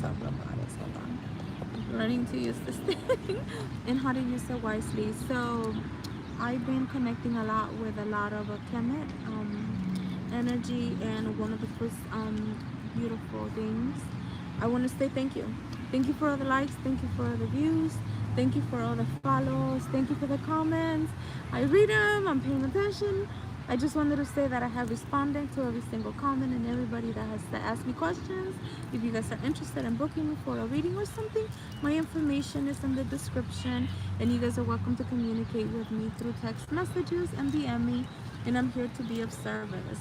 several goddess. Hold on. I'm learning to use this thing and how to use it wisely. So I've been connecting a lot with a lot of Kemet energy, and one of the first beautiful things, I want to say thank you. Thank you for all the likes, thank you for all the views, thank you for all the follows, thank you for the comments. I read them, I'm paying attention. I just wanted to say that I have responded to every single comment and everybody that has asked me questions. If you guys are interested in booking me for a reading or something, my information is in the description, and you guys are welcome to communicate with me through text messages and DM me, and I'm here to be of service.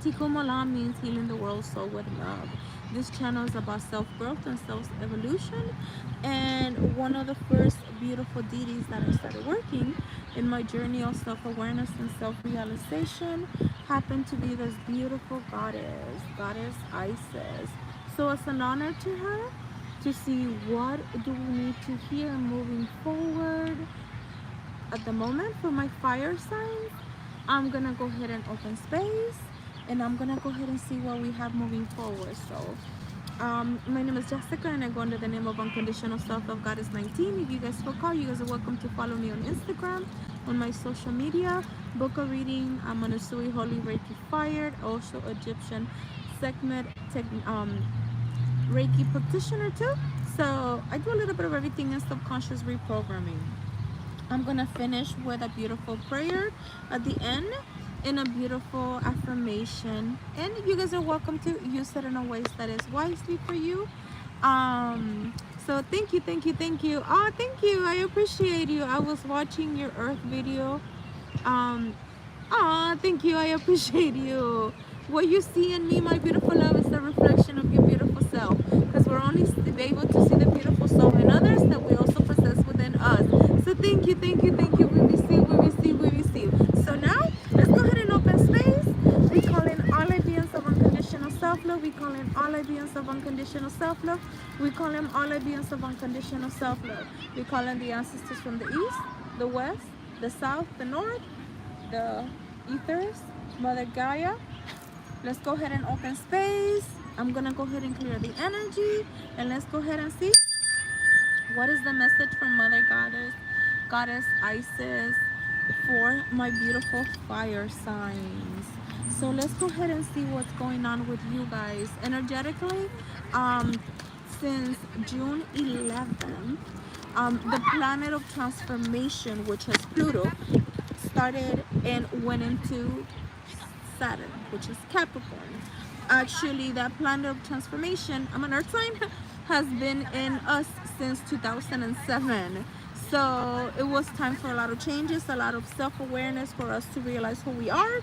𝓀C𓂀T𓂀LYST means healing the world soul with love. This channel is about self-growth and self-evolution, and one of the first beautiful deities that I started working in my journey of self-awareness and self-realization happened to be this beautiful goddess Isis. So it's an honor to her to see what do we need to hear moving forward. At the moment for my fire signs, I'm gonna go ahead and open space, and I'm gonna go ahead and see what we have moving forward. So my name is Jessica, and I go under the name of Unconditional Self-Love Goddess 19. If you guys feel called, you guys are welcome to follow me on Instagram, on my social media, book a reading. I'm on USUI Holy Reiki Fire, also Egyptian Sekhmet Reiki practitioner too. So I do a little bit of everything in subconscious reprogramming. I'm gonna finish with a beautiful prayer at the end and a beautiful affirmation, and you guys are welcome to use it in a way that is wisely for you. So thank you. Oh, thank you, I appreciate you. I was watching your earth video. Thank you, I appreciate you. What you see in me, my beautiful love, is the reflection of your beautiful self, because we're only able to see the beautiful soul in others that we also possess within us. So thank you. We receive. So now let's go ahead and open space. We call in all ideas of unconditional self-love. We call in all ideas of unconditional self-love. We call in all ideas of unconditional self-love. We call in the ancestors from the east, the west, the south, the north, the ethers, Mother Gaia. Let's go ahead and open space. I'm gonna go ahead and clear the energy, and let's go ahead and see what is the message from Mother Goddess Isis for my beautiful fire signs. So let's go ahead and see what's going on with you guys energetically. Since June 11th, the planet of transformation, which is Pluto, started and went into Saturn, which is Capricorn. Actually, that planet of transformation, I'm an earth sign, has been in us since 2007. So it was time for a lot of changes, a lot of self-awareness for us to realize who we are.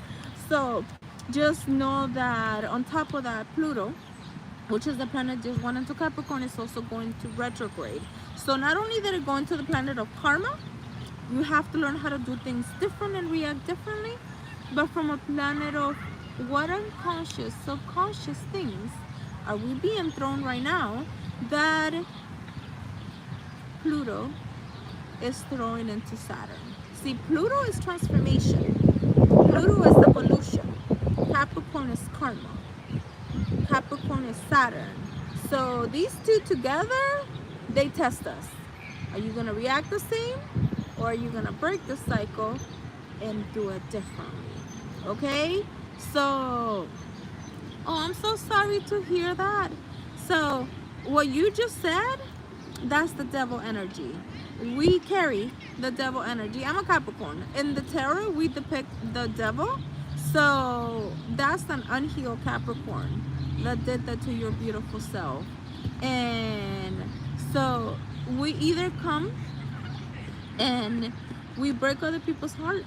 So just know that on top of that, Pluto, which is the planet just went into Capricorn, is also going to retrograde. So not only that it go into the planet of karma, you have to learn how to do things different and react differently, but from a planet of what unconscious, subconscious things are we being thrown right now that Pluto is throwing into Saturn. See, Pluto is transformation. Pluto is evolution. Capricorn is karma. Capricorn is Saturn. So these two together, they test us. Are you going to react the same, or are you going to break the cycle and do it differently? Okay? So, I'm so sorry to hear that. So what you just said, that's the devil energy. We carry the devil energy. I'm a Capricorn. In the tarot, we depict the devil. So that's an unhealed Capricorn that did that to your beautiful self. And so we either come and we break other people's heart,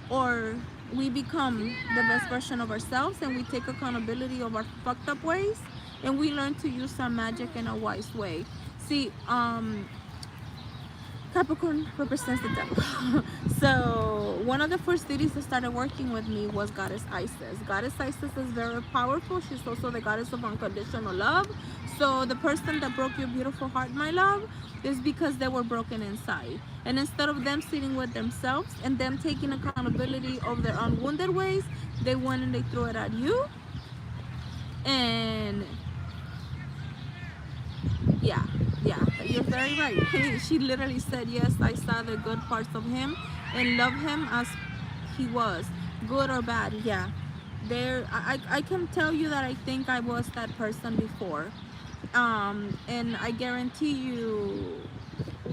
or we become the best version of ourselves and we take accountability of our fucked up ways, and we learn to use our magic in a wise way. See, Capricorn represents the devil. So one of the first deities that started working with me was Goddess Isis. Goddess Isis is very powerful. She's also the goddess of unconditional love. So the person that broke your beautiful heart, my love, is because they were broken inside. And instead of them sitting with themselves and them taking accountability of their unwounded ways, they went and they threw it at you. And Yeah, yeah, you're very right. She literally said, yes, I saw the good parts of him and love him as he was, good or bad. Yeah, I can tell you that I think I was that person before. And I guarantee you,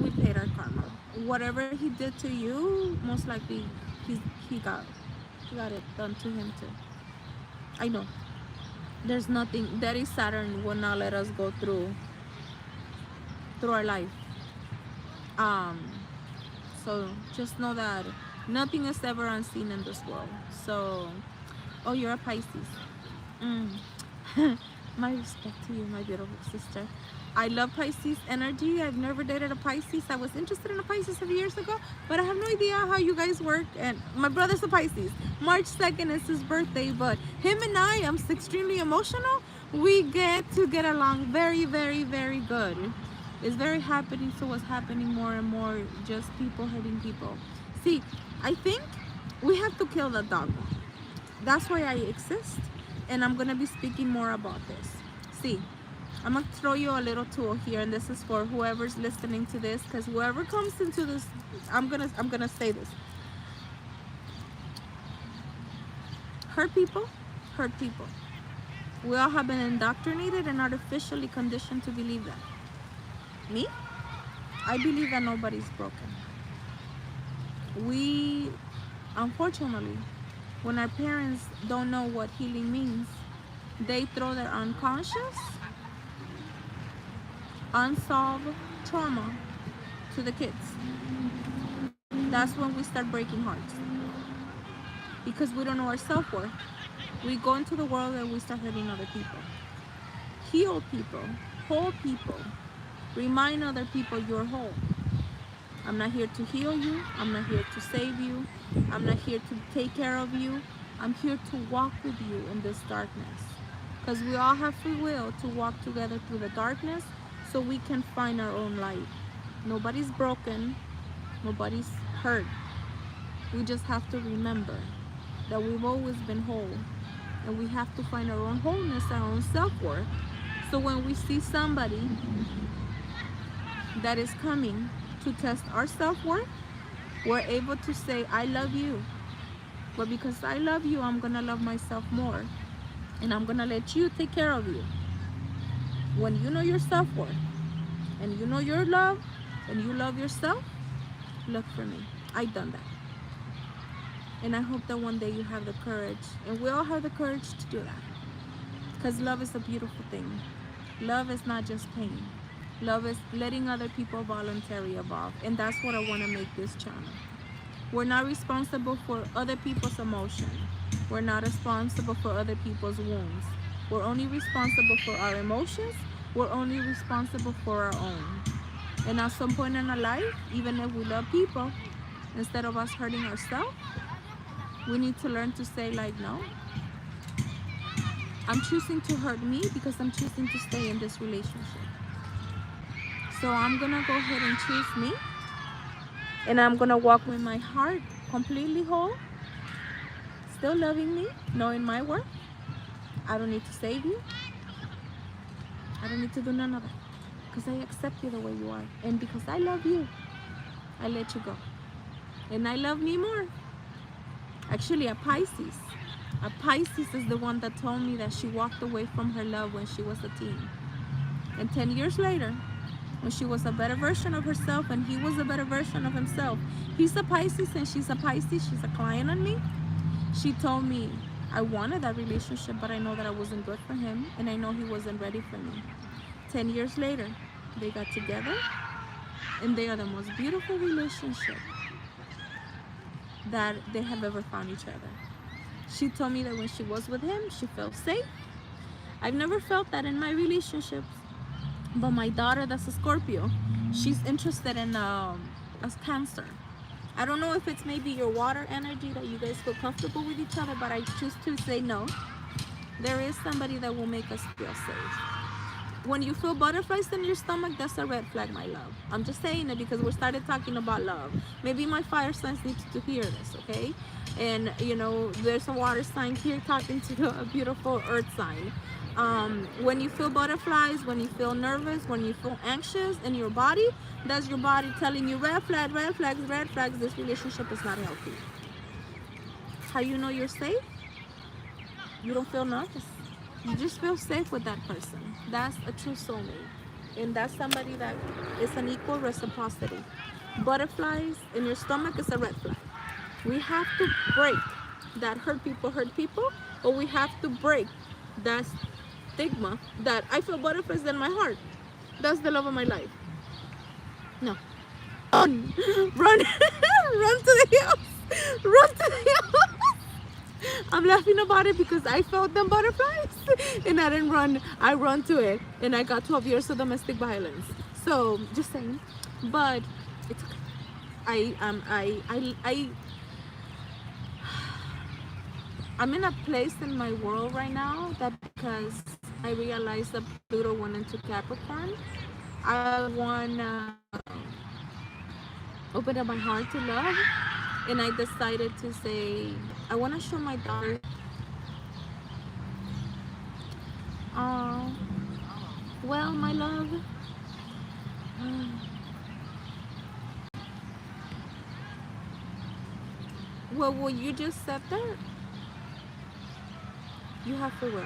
we paid our karma. Whatever he did to you, most likely he, he got he got it done to him too. I know. There's nothing. Daddy Saturn will not let us go through our life. Um, so just know that nothing is ever unseen in this world. So, oh, you're a Pisces. Mm. My respect to you, my beautiful sister. I love Pisces energy. I've never dated a Pisces. I was interested in a Pisces a few years ago, but I have no idea how you guys work. And my brother's a Pisces. March 2nd is his birthday, but him and I am extremely emotional. We get to get along very, very, very good. It's very happening, so what's happening more and more, just people hurting people. See, I think we have to kill the dogma. That's why I exist, and I'm gonna be speaking more about this. See, I'm gonna throw you a little tool here, and this is for whoever's listening to this, because whoever comes into this, I'm gonna say this. Hurt people, hurt people. We all have been indoctrinated and artificially conditioned to believe that. Me? I believe that nobody's broken. We, unfortunately, when our parents don't know what healing means, they throw their unconscious, unsolved trauma to the kids. That's when we start breaking hearts. Because we don't know our self-worth. We go into the world and we start hurting other people. Heal people, whole people. Remind other people you're whole. I'm not here to heal you. I'm not here to save you. I'm not here to take care of you. I'm here to walk with you in this darkness. Because we all have free will to walk together through the darkness so we can find our own light. Nobody's broken. Nobody's hurt. We just have to remember that we've always been whole. And we have to find our own wholeness, our own self-worth. So when we see somebody that is coming to test our self-worth, we're able to say, I love you. But because I love you, I'm gonna love myself more. And I'm gonna let you take care of you. When you know your self-worth, and you know your love, and you love yourself, look for me. I've done that. And I hope that one day you have the courage, and we all have the courage to do that. Because love is a beautiful thing. Love is not just pain. Love is letting other people voluntarily evolve. And that's what I want to make this channel. We're not responsible for other people's emotion. We're not responsible for other people's wounds. We're only responsible for our emotions. We're only responsible for our own. And at some point in our life, even if we love people, instead of us hurting ourselves, we need to learn to say, like, no, I'm choosing to hurt me because I'm choosing to stay in this relationship. So I'm gonna go ahead and choose me, and I'm gonna walk with my heart completely whole, still loving me, knowing my worth. I don't need to save you. I don't need to do none of it, because I accept you the way you are. And because I love you, I let you go. And I love me more. Actually, a Pisces is the one that told me that she walked away from her love when she was a teen. And 10 years later, when she was a better version of herself and he was a better version of himself, he's a Pisces and she's a Pisces, she's a client on me. She told me, I wanted that relationship, but I know that I wasn't good for him, and I know he wasn't ready for me. 10 years later, they got together, and they are the most beautiful relationship that they have ever found each other. She told me that when she was with him, she felt safe. I've never felt that in my relationships, but my daughter, that's a Scorpio, she's interested in as Cancer. I don't know if it's maybe your water energy that you guys feel comfortable with each other, but I choose to say no. There is somebody that will make us feel safe. When you feel butterflies in your stomach, that's a red flag, my love. I'm just saying it because we started talking about love. Maybe my fire signs need to hear this, okay? And, you know, there's a water sign here talking to a beautiful earth sign. When you feel butterflies, when you feel nervous, when you feel anxious in your body, that's your body telling you red flag, red flags, red flags. This relationship is not healthy. How you know you're safe? You don't feel nervous. You just feel safe with that person. That's a true soulmate. And that's somebody that is an equal reciprocity. Butterflies in your stomach is a red flag. We have to break that hurt people, or we have to break that stigma that I feel butterflies in my heart. That's the love of my life. No. Run, run, run to the house, run to the house. I'm laughing about it because I felt them butterflies and I didn't run. I run to it and I got 12 years of domestic violence. So just saying, but it's okay. I'm in a place in my world right now that because I realized that Pluto went into Capricorn, I wanna open up my heart to love, and I decided to say I want to show my daughter. Well, my love. Well, what you just said there, you have free will.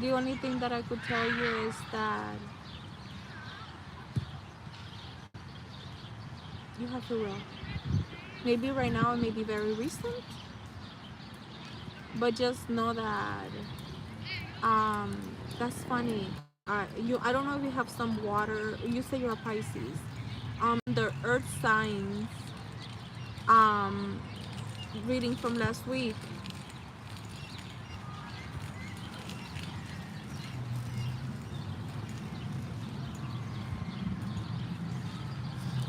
The only thing that I could tell you is that you have free will. Maybe right now it may be very recent, but just know that that's funny. I don't know if you have some water. You say you're a Pisces. The earth signs reading from last week.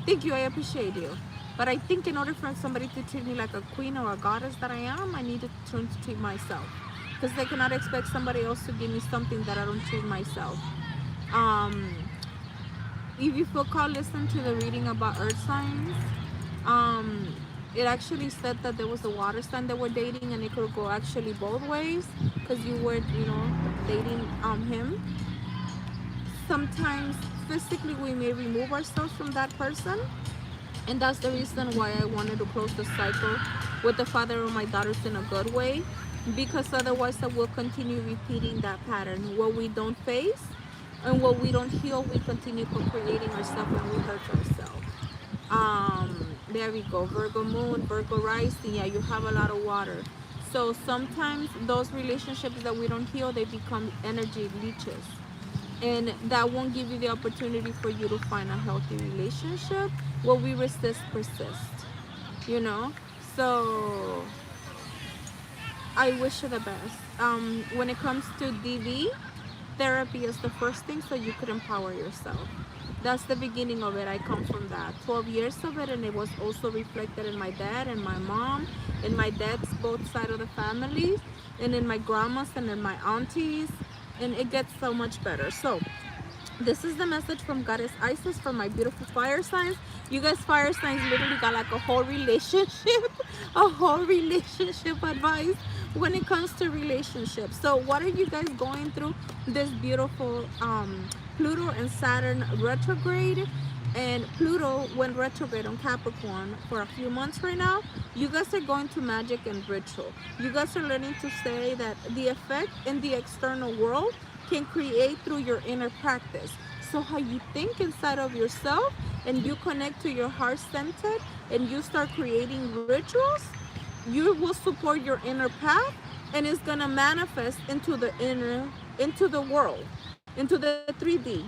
Thank you, I appreciate you. But I think in order for somebody to treat me like a queen or a goddess that I am, I need to learn to treat myself. Because they cannot expect somebody else to give me something that I don't treat myself. If you feel called, listen to the reading about earth signs. It actually said that there was a water sign that we're dating, and it could go actually both ways because you were, dating him. Sometimes physically we may remove ourselves from that person, and that's the reason why I wanted to close the cycle with the father of my daughters in a good way, because otherwise I will continue repeating that pattern. What we don't face and what we don't heal, we continue co-creating ourselves and we hurt ourselves. There we go. Virgo moon, Virgo rising. Yeah, you have a lot of water. So sometimes those relationships that we don't heal, they become energy leeches, and that won't give you the opportunity for you to find a healthy relationship. What we resist persists, so I wish you the best. When it comes to DV therapy, is the first thing, so you could empower yourself. That's the beginning of it. I come from that 12 years of it, and it was also reflected in my dad and my mom, in my dad's both side of the family, and in my grandmas and in my aunties, and it gets so much better. So this is the message from Goddess Isis for my beautiful fire signs. You guys, fire signs literally got like a whole relationship advice when it comes to relationships. So what are you guys going through this beautiful Pluto and Saturn retrograde? And Pluto went retrograde on Capricorn for a few months right now. You guys are going to magic and ritual. You guys are learning to say that the effect in the external world can create through your inner practice. So how you think inside of yourself and you connect to your heart center and you start creating rituals, you will support your inner path, and it's gonna manifest into the world, into the 3D,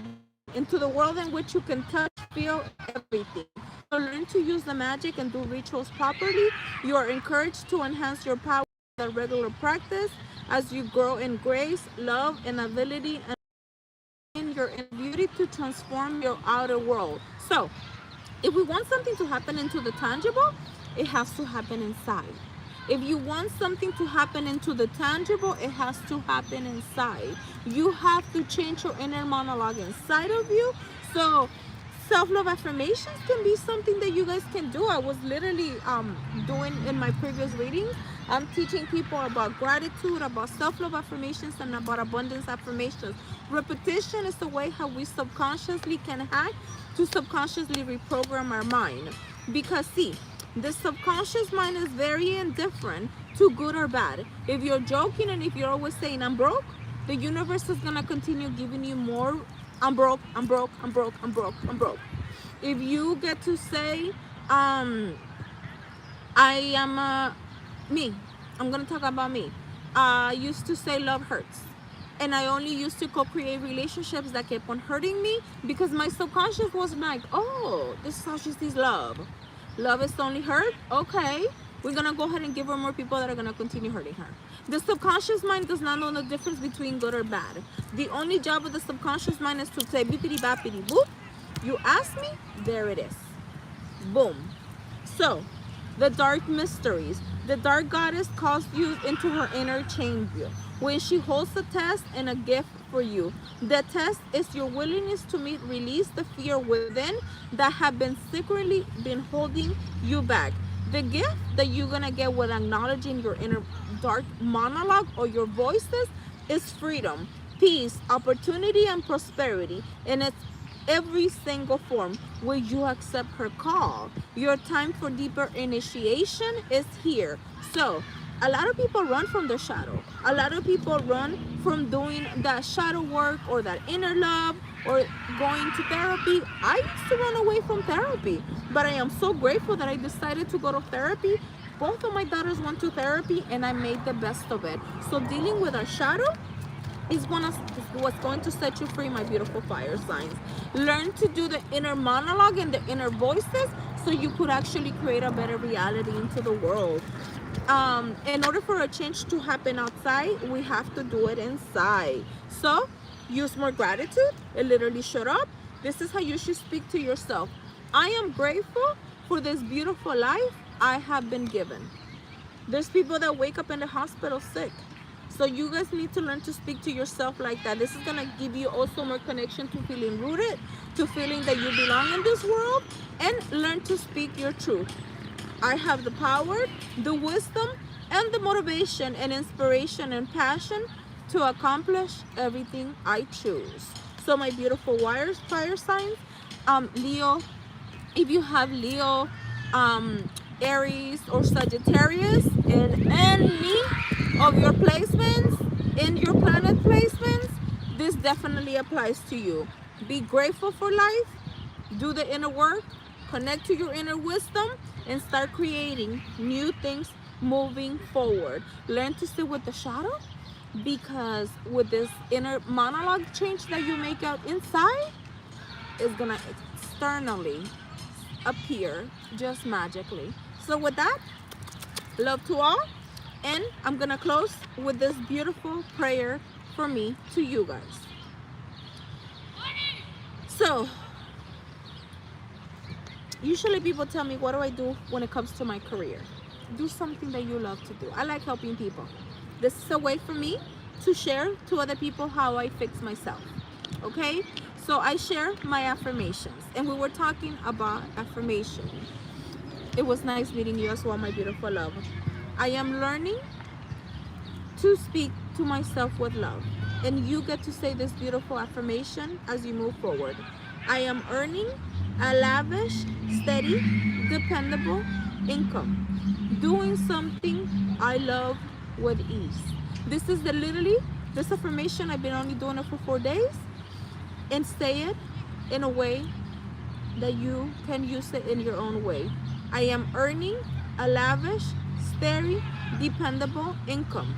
into the world in which you can touch, feel everything. So learn to use the magic and do rituals properly. You are encouraged to enhance your power with a regular practice as you grow in grace, love, and ability, and in your beauty to transform your outer world. So if we want something to happen into the tangible, it has to happen inside. If you want something to happen into the tangible, it has to happen inside. You have to change your inner monologue inside of you. So self-love affirmations can be something that you guys can do. I was literally doing in my previous readings, I'm teaching people about gratitude, about self-love affirmations, and about abundance affirmations. Repetition is the way how we subconsciously can hack to subconsciously reprogram our mind. Because see, the subconscious mind is very indifferent to good or bad. If you're joking and if you're always saying I'm broke, the universe is gonna continue giving you more I'm broke, I'm broke, I'm broke, I'm broke, I'm broke. If you get to say I am me, I'm gonna talk about me. I used to say love hurts, and I only used to co-create relationships that kept on hurting me because my subconscious was like, oh, this is how she sees love. Love is only hurt. Okay, we're gonna go ahead and give her more people that are gonna continue hurting her. The subconscious mind does not know the difference between good or bad. The only job of the subconscious mind is to say beepity bappity boop. You ask me, there it is. Boom. So, the dark mysteries. The dark goddess calls you into her inner chamber when she holds a test and a gift for you. The test is your willingness to release the fear within that have been secretly been holding you back. The gift that you're gonna get with acknowledging your inner dark monologue or your voices is freedom, peace, opportunity, and prosperity. And it's every single form where you accept her call. Your time for deeper initiation is here. So a lot of people run from their shadow. A lot of people run from doing that shadow work or that inner love or going to therapy. I used to run away from therapy, but I am so grateful that I decided to go to therapy. Both of my daughters went to therapy and I made the best of it. So dealing with our shadow is what's going to set you free, my beautiful fire signs. Learn to do the inner monologue and the inner voices so you could actually create a better reality into the world. In order for a change to happen outside, we have to do it inside. So use more gratitude. It literally shut up. This is how you should speak to yourself. I am grateful for this beautiful life I have been given. There's people that wake up in the hospital sick. So you guys need to learn to speak to yourself like that. This is gonna give you also more connection to feeling rooted, to feeling that you belong in this world, and learn to speak your truth. I have the power, the wisdom, and the motivation and inspiration and passion to accomplish everything I choose. So my beautiful fire signs, Leo, if you have Leo, Aries, or Sagittarius in any of your placements, in your planet placements, this definitely applies to you. Be grateful for life, do the inner work, connect to your inner wisdom, and start creating new things moving forward. Learn to sit with the shadow, because with this inner monologue change that you make out inside is gonna externally appear just magically. So with that, love to all, and I'm gonna close with this beautiful prayer for me to you guys. So usually people tell me, what do I do when it comes to my career? Do something that you love to do. I like helping people. This is a way for me to share to other people how I fix myself. Okay, so I share my affirmations, and we were talking about affirmation. It was nice meeting you as well, my beautiful love. I am learning to speak to myself with love, and you get to say this beautiful affirmation as you move forward. I am earning a lavish, steady, dependable income, doing something I love with ease. This is this affirmation, I've been only doing it for 4 days, and say it in a way that you can use it in your own way. I am earning a lavish, steady, dependable income,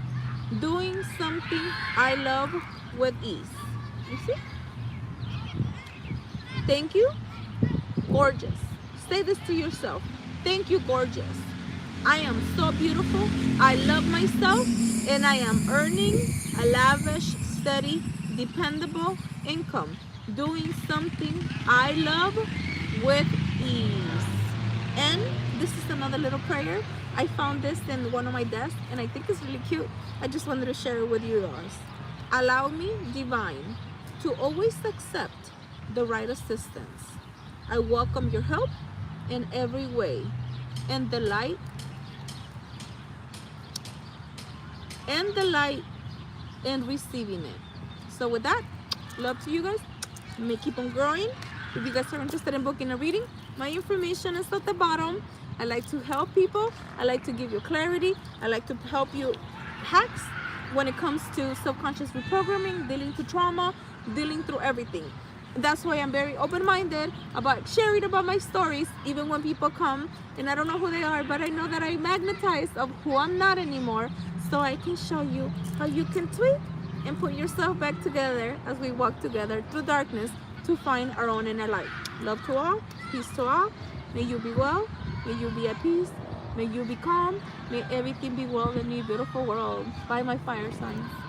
doing something I love with ease. You see? Thank you, gorgeous. Say this to yourself. Thank you, gorgeous. I am so beautiful. I love myself, and I am earning a lavish, steady, dependable income, doing something I love with ease. And this is another little prayer. I found this in one of my desks, and I think it's really cute. I just wanted to share it with you guys. Allow me, divine, to always accept the right assistance. I welcome your help in every way, and the light and the light and receiving it. So with that, love to you guys. May keep on growing. If you guys are interested in booking a reading, my information is at the bottom. I like to help people. I like to give you clarity. I like to help you hacks when it comes to subconscious reprogramming, dealing with trauma, dealing through everything. That's why I'm very open-minded about sharing about my stories, even when people come and I don't know who they are, but I know that I magnetize of who I'm not anymore, so I can show you how you can tweak and put yourself back together as we walk together through darkness to find our own inner light. Love to all, peace to all. May you be well, may you be at peace, may you be calm, may everything be well in your beautiful world. Bye, my fire signs.